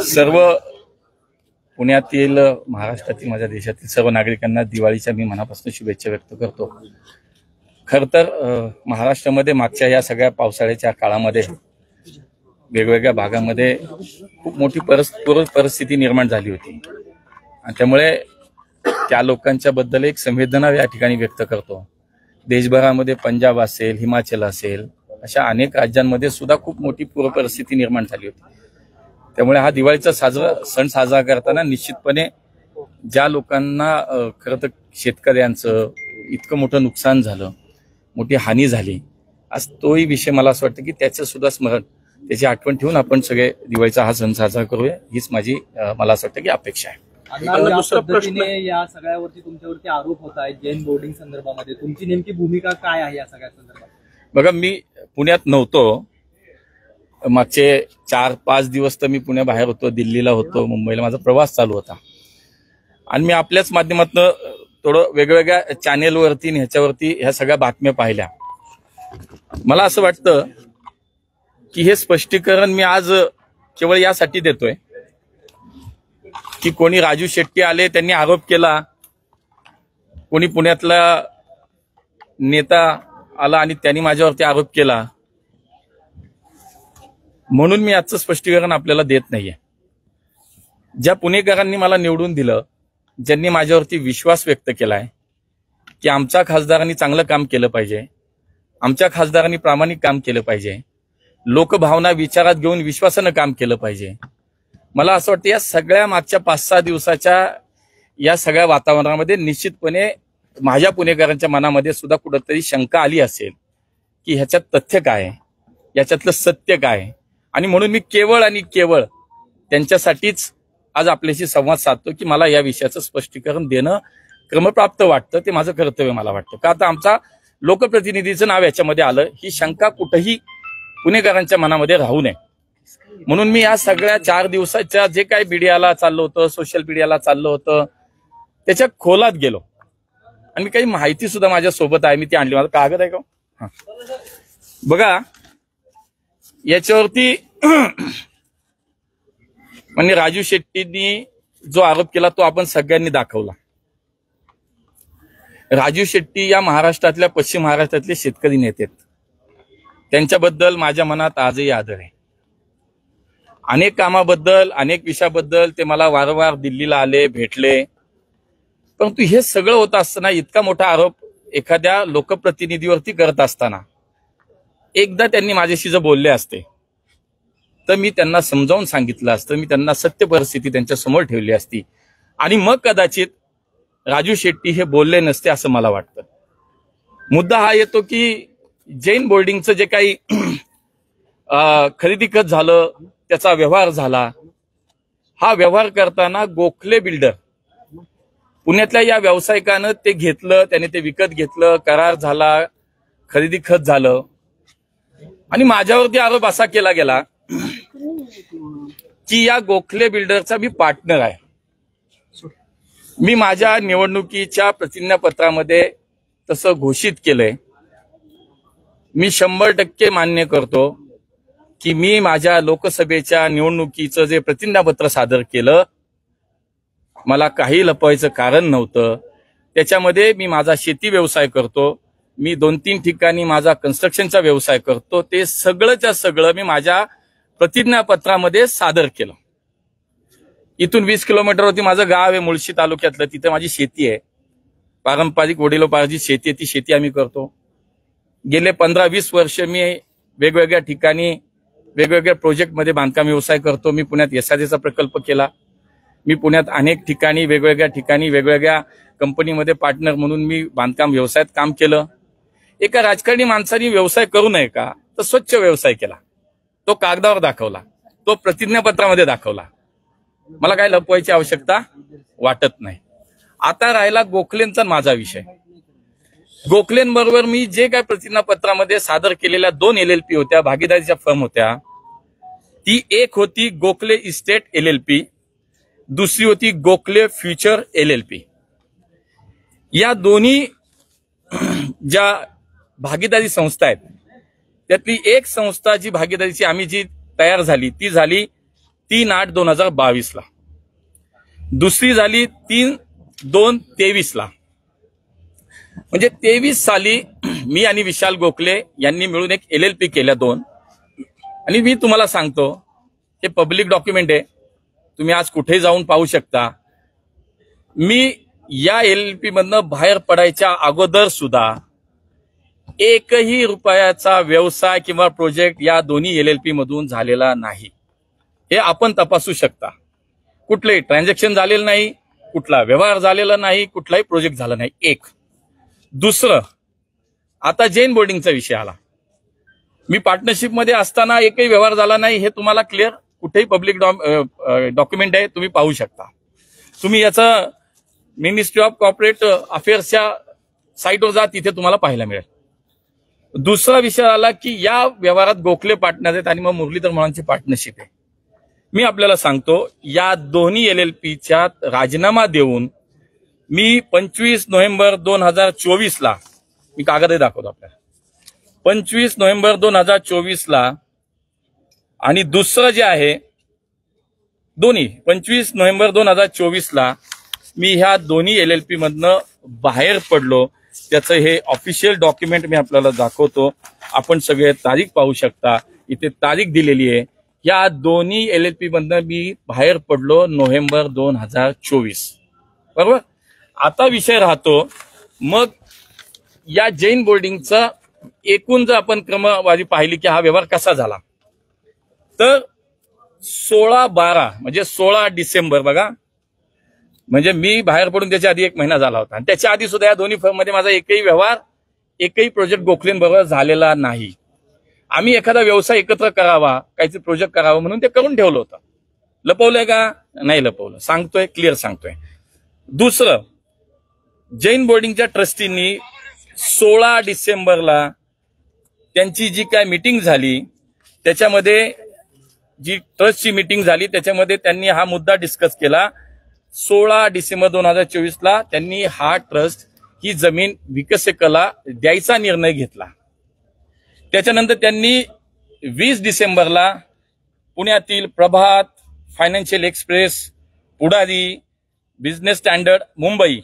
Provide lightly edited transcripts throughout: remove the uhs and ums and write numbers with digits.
सर्व पुण्यातील, महाराष्ट्रातील, माझ्या देशातील सर्व नागरिकांना दिवाळीच्या मी मनापासून शुभेच्छा व्यक्त करतो। खर तर महाराष्ट्रामध्ये मागच्या या सगळ्या पावसाळ्याच्या काळामध्ये वेगवेगळ्या भागामध्ये खूप मोठी परिस्थिती निर्माण झाली होती आणि त्यामुळे त्या लोकांच्या बद्दल एक संवेदना या ठिकाणी व्यक्त करतो। देशभरामध्ये पंजाब असेल, हिमाचल असेल, अशा अनेक राज्यांमध्ये सुद्धा खूप मोठी पूर परिस्थिती निर्माण झाली होती। त्यामुळे हा दिवाळीचा सण साजरा करताना निश्चितपणे ज्या लोकांना खरं तर शेतकऱ्यांचं इतकं मोठं नुकसान झालं, मोठी हानी झाली, आज तोही विषय मला असं वाटतं की त्याचं सुद्धा स्मरण, त्याची आठवण ठेवून आपण सगळे दिवाळीचा हा सण साजरा करूया, हीच माझी मला असं वाटतं की अपेक्षा आहे। या सगळ्यावरती तुमच्यावरती आरोप होत आहेत जैन बोर्डिंग संदर्भामध्ये, तुमची नेमकी भूमिका काय आहे या सगळ्या संदर्भात? बघा, मी पुण्यात नव्हतो, मागचे 4-5 दिवस तर मी पुण्याबाहेर होतो, दिल्लीला होतो, मुंबईला माझा प्रवास चालू होता आणि मी आपल्याच माध्यमातून थोडं वेगवेगळ्या चॅनेलवरती ह्याच्यावरती ह्या सगळ्या बातम्या पाहिल्या। मला असं वाटतं की हे स्पष्टीकरण मी आज केवळ यासाठी देतोय की कोणी राजू शेट्टी आले, त्यांनी आरोप केला, कोणी पुण्यातला नेता आला आणि त्यांनी माझ्यावरती आरोप केला, म्हणून मी आजचं स्पष्टीकरण आपल्याला देत नाहीये। ज्या पुणेकरांनी मला निवडून दिलं, ज्यांनी माझ्यावरती विश्वास व्यक्त केलाय की आमच्या खासदारांनी चांगलं काम केलं पाहिजे, आमच्या खासदारांनी प्रामाणिक काम केलं पाहिजे, लोकभावना विचारात घेऊन विश्वासानं काम केलं पाहिजे, मला असं वाटतं या सगळ्या मागच्या 5-6 दिवसाच्या या सगळ्या वातावरणामध्ये निश्चितपणे माझ्या पुणेकरांच्या मनामध्ये सुद्धा कुठेतरी शंका आली असेल की ह्याच्यात तथ्य काय आहे, याच्यातलं सत्य काय आहे, आणि म्हणून मी केवळ आणि केवळ त्यांच्यासाठीच आज आपल्याशी संवाद साधतो की मला या विषयाचं स्पष्टीकरण देणं क्रमप्राप्त वाटतं, ते माझं कर्तव्य मला वाटतं। का आता आमचा लोकप्रतिनिधीचं नाव याच्यामध्ये आलं, ही शंका कुठेही पुणेकरांच्या मनामध्ये राहू नये, म्हणून मी या सगळ्या 4 दिवसाच्या जे काही मीडियाला चाललं होतं, सोशल मीडियाला चाललं होतं, त्याच्या खोलात गेलो आणि मी काही माहिती सुद्धा माझ्या सोबत आहे, मी ती आणली, माझा कागद आहे का? बघा, याच्यावरती म्हणजे राजू शेट्टींनी जो आरोप केला तो आपण सगळ्यांनी दाखवला। राजू शेट्टी या महाराष्ट्रातल्या, पश्चिम महाराष्ट्रातले शेतकरी नेते आहेत, त्यांच्याबद्दल माझ्या मनात आजही आदर आहे। अनेक कामाबद्दल, अनेक विषयाबद्दल ते मला वारंवार दिल्लीला आले, भेटले, परंतु हे सगळं होत असताना इतका मोठा आरोप एखाद्या लोकप्रतिनिधीवरती करत असताना एकदा त्यांनी माझ्याशी जर बोलले असते तर मी त्यांना समजावून सांगितलं असतं, मी त्यांना सत्य परिस्थिती त्यांच्या समोर ठेवली असती आणि मग कदाचित राजू शेट्टी हे बोलले नसते असं मला वाटतं। मुद्दा हा येतो की जैन बोर्डिंगचं जे काही खरेदी खत झालं, त्याचा व्यवहार झाला, हा व्यवहार करताना गोखले बिल्डर पुण्यातल्या या व्यावसायिकानं ते घेतलं, त्याने ते विकत घेतलं, करार झाला, खरेदी खत झालं आणि माझ्यावरती आरोप असा केला गेला की या गोखले बिल्डरचा मी पार्टनर आहे। मी माझ्या निवडणुकीच्या प्रतिज्ञापत्रामध्ये तसं घोषित केलंय, मी 100% मान्य करतो की मी माझ्या लोकसभेच्या निवडणुकीचं जे प्रतिज्ञापत्र सादर केलं, मला काही लपवायचं कारण नव्हतं। त्याच्यामध्ये मी माझा शेती व्यवसाय करतो, मी 2-3 ठिकाणी माझा कन्स्ट्रक्शनचा व्यवसाय करतो, ते सगळंच्या सगळं मी माझ्या प्रतिज्ञापत्रामध्ये सादर केलं। इथून 20 किलोमीटरवरती माझं गाव आहे, मुळशी तालुक्यातलं, तिथे माझी शेती आहे, पारंपरिक वडिलोपार्जित शेती आहे, ती शेती आम्ही करतो। गेले 15-20 वर्ष मी वेगवेगळ्या ठिकाणी वेगवेगळ्या प्रोजेक्टमध्ये बांधकाम व्यवसाय करतो। मी पुण्यात एसआरएचा प्रकल्प केला, मी पुण्यात अनेक ठिकाणी वेगवेगळ्या कंपनीमध्ये पार्टनर म्हणून मी बांधकाम व्यवसायात काम केलं। एका राजकारणी माणसाने व्यवसाय करू नये का, तर स्वच्छ व्यवसाय केला, तो कागदावर दाखवला, तो प्रतिज्ञापत्रामध्ये दाखवला, मला काय लपवायची आवश्यकता वाटत नाही। आता राहिला गोखलेंचा माझा विषय। गोखलेंबरोबर मी जे काय प्रतिज्ञापत्रामध्ये सादर केलेल्या 2 LLP होत्या, भागीदारीच्या फर्म होत्या, ती एक होती गोखले इस्टेट LLP, दुसरी होती गोखले फ्युचर LLP। या दोन्ही ज्या भागीदारी संस्था आहेत त्यातली एक संस्था जी भागीदारीची आम्ही जी तयार झाली ती झाली 3/8/2022 ला, दुसरी झाली 3/2/23 ला. म्हणजे 23 साली मी आणि विशाल गोखले यांनी मिळून एक LLP केल्या 2. आणि मी तुम्हाला सांगतो, हे पब्लिक डॉक्युमेंट आहे, तुम्ही आज कुठेही जाऊन पाहू शकता. मी या LLP मधनं बाहेर पडायच्या अगोदर सुद्धा एकही रुपयाचा व्यवसाय किंवा प्रोजेक्ट या दोन्ही LLP मधून झालेला नाही. हे आपण तपासू शकता. कुठलेही ट्रान्झॅक्शन झालेलं नाही, कुठला व्यवहार झालेला नाही, कुठलाही प्रोजेक्ट झाला नाही. एक. दुसरं, आता जैन बोर्डिंगचा विषय आला. मी पार्टनरशिपमध्ये असताना एकही व्यवहार झाला नाही, हे तुम्हाला क्लिअर कुठेही पब्लिक डॉक्युमेंट आहे, तुम्ही पाहू शकता. तुम्ही याचं मिनिस्ट्री ऑफ कॉर्पोरेट अफेअर्सच्या साईटवर जा, तिथे तुम्हाला पाहायला मिळेल. दुसरा विषय आला की या व्यवहारात गोखले पार्टनर आहेत आणि मग मुरलीधर मोहोळांची पार्टनरशिप आहे. मी आपल्याला सांगतो, या दोन्ही LLPच्या राजीनामा देऊन मी 25 नोव्हेंबर 2024 ला, मी कागदही दाखवतो आपल्याला, 25 नोव्हेंबर 2024 ला, आणि दुसरं जे आहे दोन्ही 25 नोव्हेंबर 2024 ला मी ह्या दोन्ही LLP मधनं बाहेर पडलो. त्याचं हे ऑफिशियल डॉक्युमेंट मी आपल्याला दाखवतो. आपण सगळे तारीख पाहू शकता, इथे तारीख दिलेली आहे. या दोन्ही LLP मधनं मी बाहेर पडलो नोव्हेंबर 2024. बरोबर. आता विषय राहतो मग या जैन बोर्डिंगचा एकूण जर आपण क्रमवारी पाहिली की हा व्यवहार कसा झाला, तर 16/12 म्हणजे 16 डिसेंबर बघा, म्हणजे मी बाहेर पडून त्याच्या आधी 1 महिना झाला होता. आणि त्याच्या आधी सुद्धा या दोन्ही फर्ममध्ये माझा एकही व्यवहार, एकही प्रोजेक्ट गोखलेंबरोबर झालेला नाही. आम्ही एखादा व्यवसाय एकत्र करावा, काहीतरी प्रोजेक्ट करावा म्हणून ते करून ठेवलं होतं. लपवलंय का? नाही लपवलं. सांगतोय, क्लिअर सांगतोय. दुसरं, जैन बोर्डिंगच्या ट्रस्टींनी 16 डिसेंबरला त्यांची जी काय मीटिंग झाली, त्याच्यामध्ये जी ट्रस्टची मीटिंग झाली त्याच्यामध्ये त्यांनी हा मुद्दा डिस्कस केला. 16 डिसेंबर 2024 ला त्यांनी हा ट्रस्ट, ही जमीन विकसिकला द्यायचा निर्णय घेतला. त्याच्यानंतर त्यांनी 20 डिसेंबरला पुण्यातील प्रभात, फायनान्शियल एक्सप्रेस, पुढारी, बिझनेस स्टँडर्ड मुंबई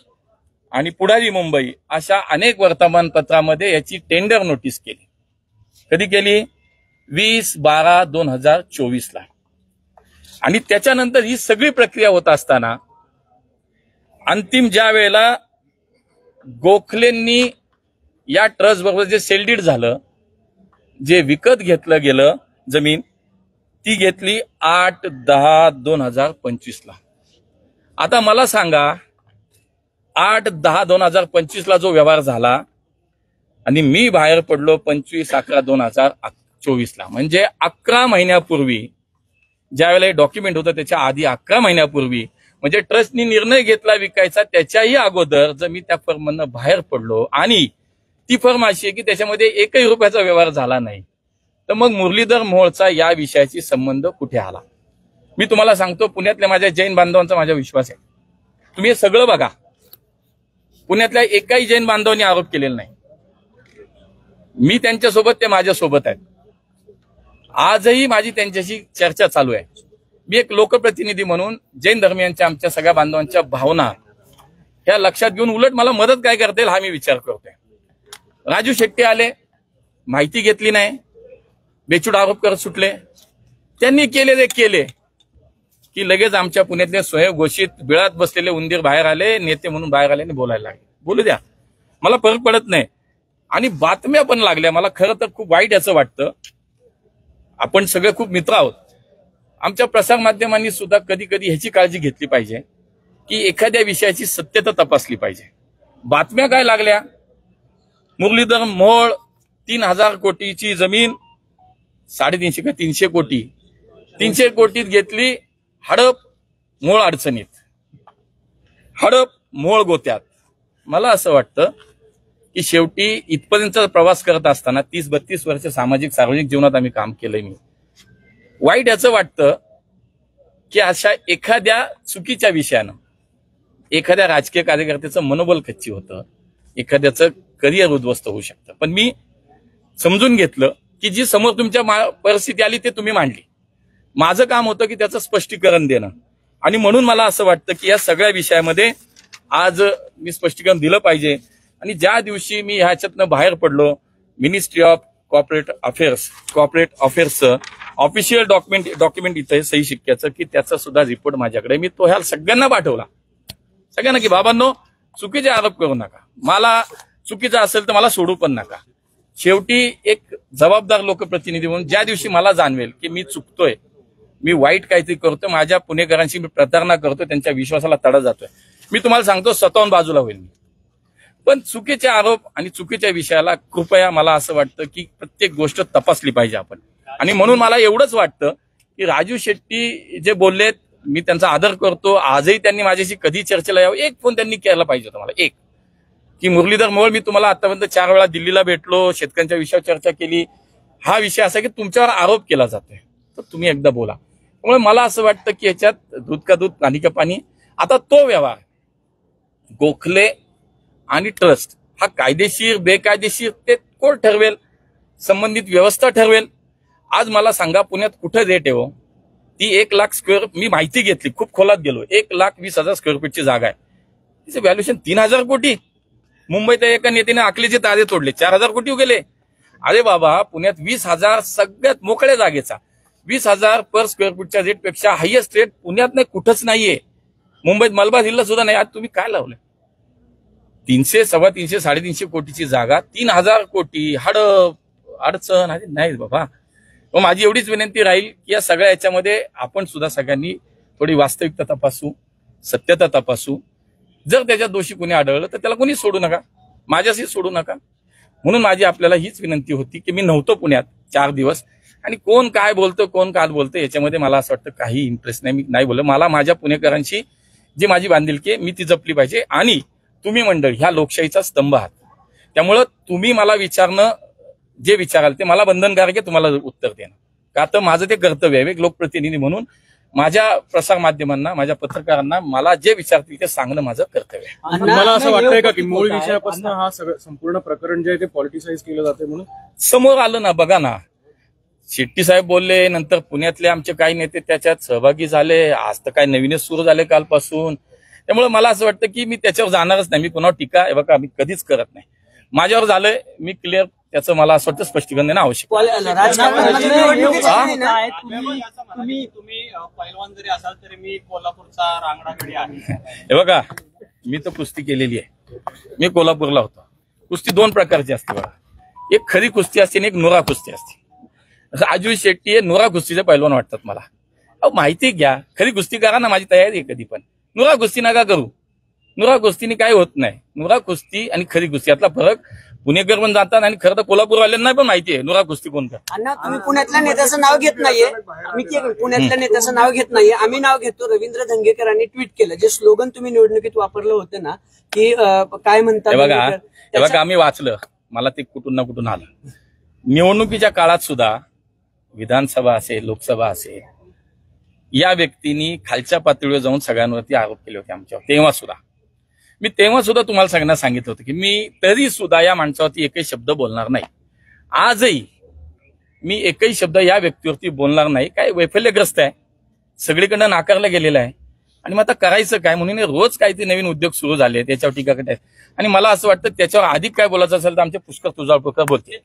आणि पुढारी मुंबई अशा अनेक वर्तमानपत्रामध्ये याची टेंडर नोटीस केली. कधी केली? 20/12/2024 ला. आणि त्याच्यानंतर ही सगळी प्रक्रिया होत असताना अंतिम ज्या वेळेला गोखलेंनी या ट्रस्ट बरोबर जे सेलडीड झालं, जे विकत घेतलं गेलं जमीन, ती घेतली 8/10/2025 ला. आता मला सांगा, 8/10/2025 ला जो व्यवहार झाला आणि मी बाहेर पडलो 25/11/2024 ला, म्हणजे 11 महिन्यापूर्वी, ज्यावेळेला डॉक्युमेंट होतं त्याच्या आधी 11 महिन्यापूर्वी, म्हणजे ट्रस्टनी निर्णय घेतला विकायचा त्याच्याही अगोदर जर मी त्या फर्ममधनं बाहेर पडलो आणि ती फर्म अशी आहे की त्याच्यामध्ये एकही रुपयाचा व्यवहार झाला नाही, तर मग मुरलीधर मोहोळचा या विषयाशी संबंध कुठे आला? मी तुम्हाला सांगतो, पुण्यातल्या माझ्या जैन बांधवांचा माझा विश्वास आहे. तुम्ही हे सगळं बघा, पुण्यातल्या एकाही जैन बांधवांनी आरोप केलेला नाही. मी त्यांच्यासोबत, ते माझ्यासोबत आहेत. आजही माझी त्यांच्याशी चर्चा चालू आहे. मी एक लोकप्रतिनिधी म्हणून जैन धर्मियांच्या आमच्या सगळ्या बांधवांच्या भावना ह्या लक्षात घेऊन उलट मला मदत काय करता येईल हा मी विचार करतोय. राजू शेट्टी आले, माहिती घेतली नाही, बेचूड आरोप करत सुटले. त्यांनी केले की लगेच आमच्या पुण्यातले स्वयंघोषित बिळात बसलेले उंदीर बाहेर आले, नेते म्हणून बाहेर आले आणि बोलायला लागले. बोलू द्या, मला फरक पडत नाही. आणि बातम्या पण लागल्या. मला खरं तर खूप वाईट याचं वाटतं. आपण सगळे खूप मित्र आहोत. आमच्या प्रसार माध्यमांनी सुद्धा कधी कधी ह्याची काळजी घेतली पाहिजे की एखाद्या विषयाची सत्यता तपासली पाहिजे. बातम्या काय लागल्या? मुरलीधर मोहोळ 3,000 कोटीची जमीन 350 का 300 कोटी, 300 कोटीत घेतली, हडप मोहोळ अडचणीत, हडप मोहोळ गोत्यात. मला असं वाटतं की शेवटी इथपर्यंत प्रवास करत असताना 30-32 वर्ष सामाजिक सार्वजनिक जीवनात आम्ही काम केलंय. मी वाईट याचं वाटतं की अशा एखाद्या चुकीच्या विषयानं एखाद्या राजकीय कार्यकर्त्याचं मनोबल कच्ची होतं, एखाद्याचं करिअर उद्ध्वस्त होऊ शकतं. पण मी समजून घेतलं की जी समोर तुमच्या परिस्थिती आली ते तुम्ही मांडली. माझं काम होतं की त्याचं स्पष्टीकरण देणं, आणि म्हणून मला असं वाटतं की या सगळ्या विषयामध्ये आज मी स्पष्टीकरण दिलं पाहिजे. आणि ज्या दिवशी मी ह्याच्यातनं बाहेर पडलो, मिनिस्ट्री ऑफ कॉर्पोरेट अफेअर्सचं ऑफिशियल डॉक्युमेंट इथं सही शिक्क्याचं की त्याचा सुद्धा रिपोर्ट माझ्याकडे, मी तो ह्या सगळ्यांना पाठवला, सगळ्यांना, की बाबांनो चुकीचे आरोप करू नका, मला चुकीचं असेल तर मला सोडू पण नका. शेवटी एक जबाबदार लोकप्रतिनिधी म्हणून ज्या दिवशी मला जाणवेल की मी चुकतोय, मी वाईट काहीतरी करतोय, माझ्या पुणेकरांशी मी प्रतारणा करतोय, त्यांच्या विश्वासाला तडा जातोय, मी तुम्हाला सांगतो स्वतःहून बाजूला होईल. पण चुकीचे आरोप आणि चुकीच्या विषयाला कृपया मला असं वाटतं की प्रत्येक गोष्ट तपासली पाहिजे आपण. आणि म्हणून मला एवढंच वाटतं की राजू शेट्टी जे बोललेत, मी त्यांचा आदर करतो. आजही त्यांनी माझ्याशी कधी चर्चेला यावं, एक फोन त्यांनी केला पाहिजे होता मला, एक, की मुरलीधर मोहोळ, मी तुम्हाला आतापर्यंत 4 वेळा दिल्लीला भेटलो, शेतकऱ्यांच्या विषयावर चर्चा केली, हा विषय असा की तुमच्यावर आरोप केला जातोय, तर तुम्ही एकदा बोला. त्यामुळे मला असं वाटतं की याच्यात दूध का दूध पाणी का पाणी. आता तो व्यवहार गोखले आणि ट्रस्ट हा कायदेशीर बेकायदेशीर ते कोण ठरवेल, संबंधित व्यवस्था ठरवेल. आज मला सांगा पुण्यात कुठं रेट आहे हो, ती 1 लाख स्क्वेअर, मी माहिती घेतली, खूप खोलात गेलो, 1,20,000 स्क्वेअर फीटची जागा आहे, तिचे व्हॅल्युएशन 3,000 कोटी. मुंबईत एका नेत्याने आखलेचे तारे तोडले, 4,000 कोटी गेले. अरे बाबा, पुण्यात 20,000 सगळ्यात मोकळ्या जागेचा 20,000 पर स्क्वेअर फीटच्या रेटपेक्षा हायएस्ट रेट पुण्यात नाही, कुठंच नाहीये. मुंबईत मलबार हिलला सुद्धा नाही. आज तुम्ही काय लावलंय? 300, 350, 350 कोटीची जागा 3,000 कोटी, अडचण नाही बाबा. मग माझी एवढीच विनंती राहील की या सगळ्या याच्यामध्ये आपण सुद्धा सगळ्यांनी थोडी वास्तविकता तपासू, सत्यता तपासू. जर त्याच्यात दोषी कोणी आढळलं तर त्याला कोणी सोडू नका, माझ्याशी सोडू नका. म्हणून माझी आपल्याला हीच विनंती होती की मी नव्हतो पुण्यात 4 दिवस, आणि कोण काय बोलतं कोण काय बोलतं याच्यामध्ये मला असं वाटतं काही इंटरेस्ट नाही, मी नाही बोललो. मला माझ्या पुणेकरांशी जी माझी बांधिलकी आहे मी ती जपली पाहिजे. आणि तुम्ही मंडळी ह्या लोकशाहीचा स्तंभ आहात, त्यामुळं तुम्ही मला विचारणं, जे विचाराल ते मला बंधनकारक आहे तुम्हाला उत्तर देणं, का तर माझं ते कर्तव्य आहे एक लोकप्रतिनिधी म्हणून. माझ्या प्रसार माध्यमांना, माझ्या पत्रकारांना मला जे विचारतील ते सांगणं माझं कर्तव्य आहे. मला असं वाटतंय का की मूळ विषयापासून हा सगळं संपूर्ण प्रकरण जे आहे ते पॉलिटिसाइज केलं जाते म्हणून समोर आलं ना? बघा ना, शेट्टी साहेब बोलले, नंतर पुण्यातले आमचे काही नेते त्याच्यात सहभागी झाले, आज तर काय नवीनच सुरू झाले कालपासून. त्यामुळे मला असं वाटतं की मी त्याच्यावर जाणारच नाही, मी कोणावर टीका बघा मी कधीच करत नाही. माझ्यावर झालंय, मी क्लिअर त्याचं मला असं वाटतं स्पष्टीकरण देणं आवश्यक तुम्ही पैलवान जरी असाल तरी मी कोल्हापूरचा रांगडागडी आहे. हे बघा, मी तर कुस्ती केलेली आहे, मी कोल्हापूरला होतो. कुस्ती 2 प्रकारची असते बघा, एक खरी कुस्ती असते आणि एक नुरा कुस्ती असते. राजू शेट्टी हे नुरा कुस्तीचे पैलवान वाटतात मला. माहिती घ्या, खरी कुस्ती करा ना, माझी तयारी आहे कधी पण. नुरा कुस्ती नका करू, नुरा कुस्तीने काय होत नाही. नुरा कुस्ती आणि खरी कुस्ती यातला फरक पुणेकर पण जातात, आणि खरं तर कोल्हापूरवाल्यांना पण माहिती आहे नुरा कुस्ती कोणतं. अण्णा, तुम्ही पुण्यातल्या नेत्याचं नाव घेत नाहीये, मी पुण्यातल्या नेत्याचं नाव घेत नाहीये, आम्ही नाव घेतो. रवींद्र धंगेकरांनी ट्विट केलं, जे स्लोगन तुम्ही निवडणुकीत वापरलं होतं ना, की काय म्हणतात बघा आम्ही वाचलं, मला ते कुठून ना कुठून आलं. निवडणुकीच्या काळात सुद्धा विधानसभा असेल, लोकसभा असेल, या व्यक्तींनी खालच्या पातळीवर जाऊन सगळ्यांवरती आरोप केले होते आमच्यावर. तेव्हा सुद्धा तुम्हाला सगळ्यांना सांगितलं होतं की मी तरी सुद्धा या माणसावरती एकही शब्द बोलणार नाही. आजही मी एकही शब्द या व्यक्तीवरती बोलणार नाही. काय वैफल्यग्रस्त आहे, सगळीकडनं नाकारलं गेलेलं आहे, आणि मग आता करायचं काय म्हणून रोज काहीतरी नवीन उद्योग सुरू झाले, त्याच्यावर टीका करत आहेत. आणि मला असं वाटतं त्याच्यावर अधिक काय बोलायचं असेल तर आमचे पुष्कर तुळजापूरकर बोलते.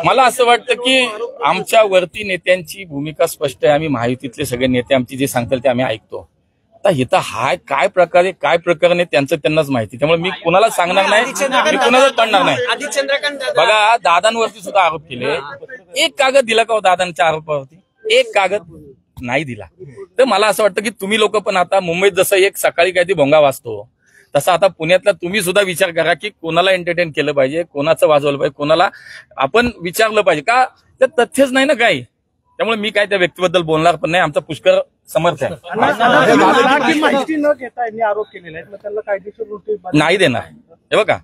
मला असं वाटतं की आमच्या वरती नेत्यांची भूमिका स्पष्ट आहे. आम्ही महायुतीतले सगळे नेते आमची जे सांगतील ते आम्ही ऐकतो. आता इथं हाय काय प्रकारे काय प्रकरण आहे त्यांचं त्यांनाच माहिती, त्यामुळे मी कुणाला सांगणार नाही, मी कुणालाच पडणार नाही. बघा, दादांवरती सुद्धा आरोप केले, एक कागद दिला का हो दादांच्या आरोपावरती? एक कागद नाही दिला. तर मला असं वाटतं की तुम्ही लोक पण आता मुंबईत जसं एक सकाळी काही भोंगा वाजतो, तसा आता पुण्यातला तुम्ही सुद्धा विचार करा की कोणाला एंटरटेन केलं पाहिजे, कोणाचं वाजवलं पाहिजे, कोणाला आपण विचारलं पाहिजे का? ते तथ्यच नाही ना काही. त्यामुळे मी काय त्या व्यक्तीबद्दल बोलणार पण नाही. आमचा पुष्कर समर्थ आहे. माहिती न घेता आरोप केलेले आहेत, मग त्याला कायदेशीर नाही देणार. हे बघा,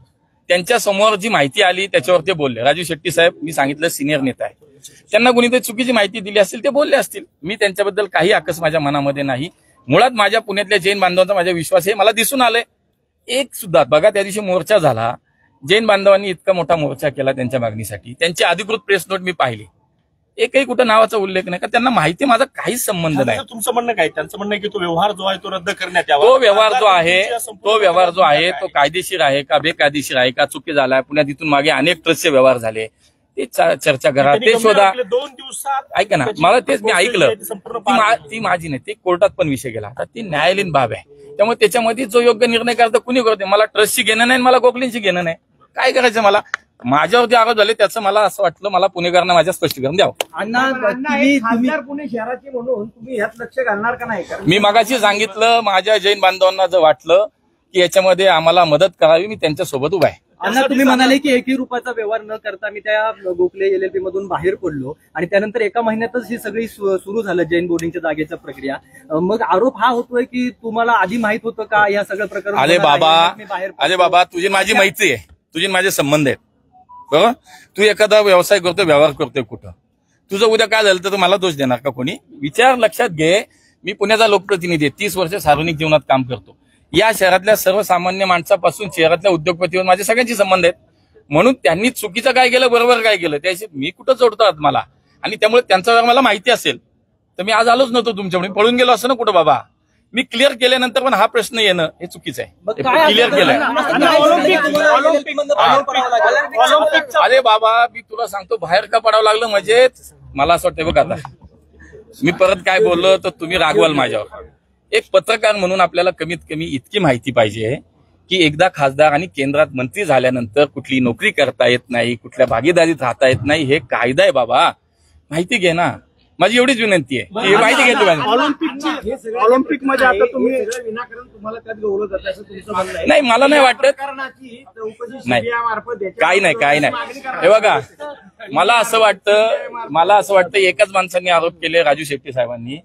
त्यांच्या समोर जी माहिती आली त्याच्यावर ते बोलले. राजू शेट्टी साहेब, मी सांगितलं सिनियर नेता आहे, त्यांना कोणीतरी चुकीची माहिती दिली असेल ते बोलले असतील. मी त्यांच्याबद्दल काही आकस माझ्या मनामध्ये नाही. मुळात माझ्या पुण्यातल्या जैन बांधवांचा माझा विश्वास आहे, मला दिसून आलंय एक सुद्धा बघा, त्या दिवशी मोर्चा झाला, जैन बांधवांनी इतका मोठा मोर्चा केला त्यांच्या मागणीसाठी, त्यांची अधिकृत प्रेस नोट मी पाहिली, एकही कुठं नावाचा उल्लेख नाही, का त्यांना माहिती माझा काहीच संबंध नाही. तुमचं म्हणणं काय? त्यांचं म्हणणं की तो व्यवहार जो आहे तो रद्द करण्यात यावा. तो व्यवहार जो आहे तो कायदेशीर आहे का बेकायदेशीर आहे का, चुकी झालाय. पुण्यात इथून मागे अनेक ट्रस्टचे व्यवहार झाले, ते चर्चा करा, ते शोधा. 2 दिवसात ऐका ना, मला तेच मी ऐकलं, ती माझी नाही, ते कोर्टात पण विषय गेला. आता ती न्यायालयीन बाब आहे, त्यामुळे त्याच्यामध्ये जो योग्य निर्णय करतो कुणी करते. मला ट्रस्टशी घेणं नाही, मला गोखलेंशी घेणं नाही. काय करायचं मला? माझ्यावर जे आरोप झाले त्याचं मला असं वाटलं मला पुणेकरांना माझ्या स्पष्टीकरण द्यावं. पुणे शहराची म्हणून तुम्ही ह्यात लक्ष घालणार का नाही? मी मगाशी सांगितलं, माझ्या जैन बांधवांना जर वाटलं की याच्यामध्ये आम्हाला मदत करावी, मी त्यांच्यासोबत उभा आहे. अण्णा, तुम्ही म्हणाले की 1 रुपयाचा व्यवहार न करता मी त्या गोखले LLP मधून बाहेर पडलो आणि त्यानंतर एका महिन्यातच ही सगळी सुरू झालं जैन बोर्डिंगच्या जागेच्या प्रक्रिया. मग आरोप हा होतोय की तुम्हाला आधी माहित होतं का या सगळं प्रकरण? अरे बाबा, तुझी माझी मैत्री आहे, तुझे माझे संबंध आहेत, बरोबर. तू एखादा व्यवसाय करतोय, व्यवहार करतोय कुठं, तुझं उद्या काय झालं तर मला दोष देणार का कोणी? विचार लक्षात घे, मी पुण्याचा लोकप्रतिनिधी आहे, 30 वर्ष सार्वजनिक जीवनात काम करतो. या शहरातल्या सर्वसामान्य माणसापासून शहरातल्या उद्योगपतीवर माझे सगळ्यांचे संबंध आहेत. म्हणून त्यांनी चुकीचं काय केलं, बरोबर काय केलं, त्याशी मी कुठं जोडतो मला. आणि त्यामुळे त्यांचा जर मला माहिती असेल तर मी आज आलोच नव्हतो तुमच्याकडे, पळून गेलो असं ना कुठं बाबा. मी क्लिअर केल्यानंतर पण हा प्रश्न येणं हे चुकीचं आहे. क्लिअर केलंय. अरे बाबा, मी तुला सांगतो, बाहेर का पडावं लागलं म्हणजे मला असं वाटतं बघ, आता मी परत काय बोललो तर तुम्ही रागवाल माझ्यावर. एक पत्रकार म्हणून आपल्याला कमीत कमी इतकी माहिती पाहिजे की एकदा खासदार आणि केंद्रात मंत्री झाल्यानंतर कुठली नोकरी करता येत नाही, कुठल्या भागीदारीत राहता येत नाही, हे कायदा आहे बाबा, माहिती घे ना. माझी एवढीच विनंती आहे, हे माहिती घेतो. ऑलिम्पिक मध्ये आता तुम्ही विनाकारण तुम्हाला त्यात गौरव जात असं तुमचं म्हणणं आहे? नाही, मला नाही वाटत. नाही, काही नाही. हे बघा, मला असं वाटतं एकाच माणसांनी आरोप केले, राजू शेट्टी साहेबांनी.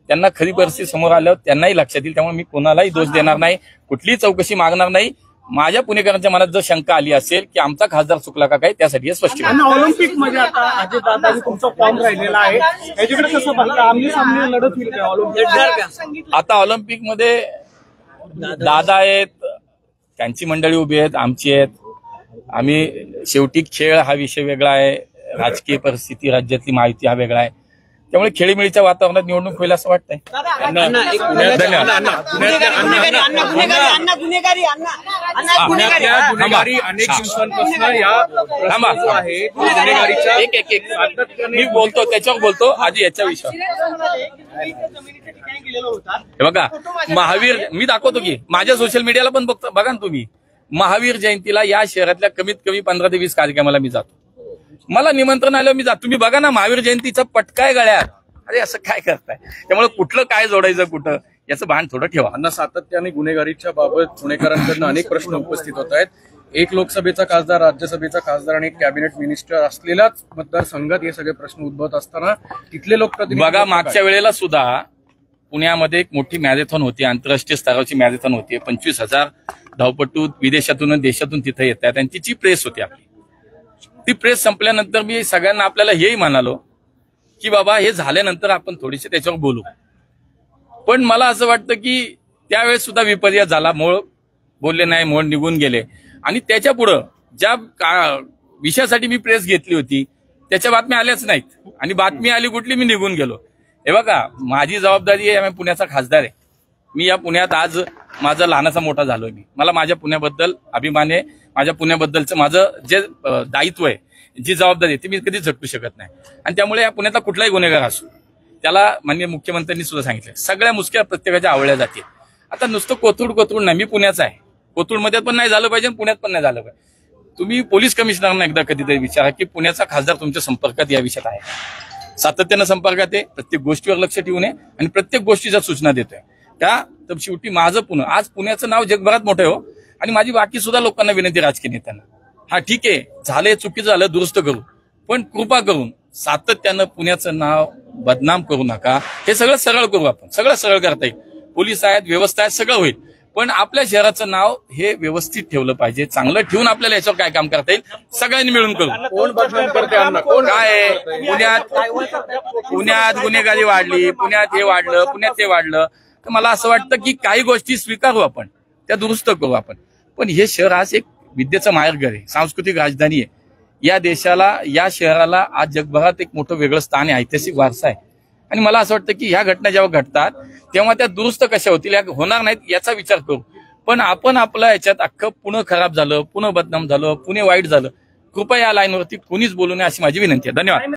त्यांना खरी परिस्थिती समोर आल्यावर त्यांनाही लक्षात येईल. त्यामुळे मी कोणालाही दोष देणार नाही, कुठलीही चौकशी मागणार नाही. माझ्या पुणेकरांच्या मनात जर शंका आली असेल की आमचा खासदार चुकला का काय, त्यासाठी हे स्पष्ट. ऑलिम्पिक मध्ये आता अजितदादांनी तुमचा फॉर्म राहिलेला आहे, याच्याकडे कसं बघता? आमने लढत होईल का ऑलिम्पिक? आता ऑलिम्पिक मध्ये दादा आहेत, त्यांची मंडळी उभी आहेत, आमची आहेत. आम्ही शेवटी खेळ हा विषय वेगळा आहे, राजकीय परिस्थिती, राज्यातली माहिती हा वेगळा आहे. त्यामुळे खेळीमेळीच्या वातावरणात निवडणूक होईल असं वाटतंय. मी बोलतो त्याच्यावर बोलतो आधी याच्या विषयावर. हे बघा, महावीर मी दाखवतो की माझ्या सोशल मीडियाला पण बघा ना तुम्ही. महावीर जयंतीला या शहरातल्या कमीत कमी 15 ते 20 कार्यक्रमाला मी जातो. मला निमंत्रण आलं मी जातो. तुम्ही बघा ना, महावीर जयंतीचा पटकाय गळ्यात. अरे असं काय करताय? त्यामुळे कुठलं काय जोडायचं कुठं याचं भान थोडं ठेवा. अण्णा, सातत्याने गुन्हेगारीच्या बाबत पुणेकरांकडून अनेक प्रश्न उपस्थित होत आहेत. एक लोकसभेचा खासदार, राज्यसभेचा खासदार आणि एक कॅबिनेट मिनिस्टर असलेल्याच मतदारसंघात हे सगळे प्रश्न उद्भवत असताना तिथले लोकप्रतिनिधी बघा, मागच्या वेळेला सुद्धा पुण्यामध्ये एक मोठी मॅरेथॉन होती, आंतरराष्ट्रीय स्तराची मॅरेथॉन होती. 25,000 धावपटू विदेशातून देशातून तिथे येत आहेत आणि तिची प्रेस होती आपली. ती प्रेस संपल्यानंतर मी सगळ्यांना आपल्याला हेही म्हणालो की बाबा हे झाल्यानंतर आपण थोडीशी त्याच्यावर बोलू. पण मला असं वाटतं की त्यावेळेस सुद्धा विपर्यास झाला, मोळ बोलले नाही, मोळ निघून गेले. आणि त्याच्या पुढं ज्या विषयासाठी मी प्रेस घेतली होती त्याच्या बातम्या आल्याच नाहीत. आणि बातमी आली कुठली, मी निघून गेलो. हे बघा, माझी जबाबदारी आहे, मी पुण्याचा खासदार आहे. मी या पुण्यात आज माझा लहानाचा मोठा झालोय. मला माझ्या पुण्याबद्दल अभिमान आहे. माझ्या पुण्याबद्दलचं माझं जे दायित्व आहे, जी जबाबदारी आहे ती मी कधीच झटकू शकत नाही. आणि त्यामुळे या पुण्यातला कुठलाही गुन्हेगार असो त्याला माननीय मुख्यमंत्र्यांनी सुद्धा सांगितलं, सगळ्या मुसक्या प्रत्येकाच्या आवळल्या जातील. आता नुसतं कोथरूड नाही, मी पुण्याचा आहे. कोथरूडमध्ये पण नाही झालं पाहिजे, पुण्यात पण नाही झालं पाहिजे. तुम्ही पोलीस कमिशनरना एकदा कधीतरी विचारा की पुण्याचा खासदार तुमच्या संपर्कात या विषयात आहे. सातत्यानं संपर्कात आहे, प्रत्येक गोष्टीवर लक्ष ठेवून आहे आणि प्रत्येक गोष्टीच्या सूचना देतोय. का तर शेवटी माझं पुणे, आज पुण्याचं नाव जगभरात मोठं आहे हो. आणि माझी बाकी सुद्धा लोकांना विनंती, राजकीय नेत्यांना, हा ठीक आहे झालंय, चुकीचं झालं, दुरुस्त करू, पण कृपा करून सातत्यानं पुण्याचं नाव बदनाम करू नका. हे सगळं सरळ करू आपण, सगळं सरळ करता येईल. पोलीस आहेत, व्यवस्था आहे, सगळं होईल. पण आपल्या शहराचं नाव हे व्यवस्थित ठेवलं पाहिजे. चांगलं ठेवून आपल्याला याच्यावर काय काम करता येईल सगळ्यांनी मिळून करू. काय पुण्यात गुन्हेगारी वाढली, पुण्यात हे वाढलं, पुण्यात ते वाढलं, तर मला असं वाटतं की काही गोष्टी स्वीकारू आपण, त्या दुरुस्त करू आपण. पण हे शहर आज एक विद्येचं माहेरघर आहे, सांस्कृतिक राजधानी आहे. या देशाला, या शहराला आज जगभरात एक मोठं वेगळं स्थान आहे, ऐतिहासिक वारसा आहे. आणि मला असं वाटतं की ह्या घटना जेव्हा घडतात तेव्हा त्या दुरुस्त कशा होतील, या होणार नाहीत याचा विचार करू. पण आपण आपल्या याच्यात अख्खं पुणे खराब झालं, पुणे बदनाम झालं, पुणे वाईट झालं, कृपया या लाईनवरती कोणीच बोलू नये अशी माझी विनंती आहे. धन्यवाद.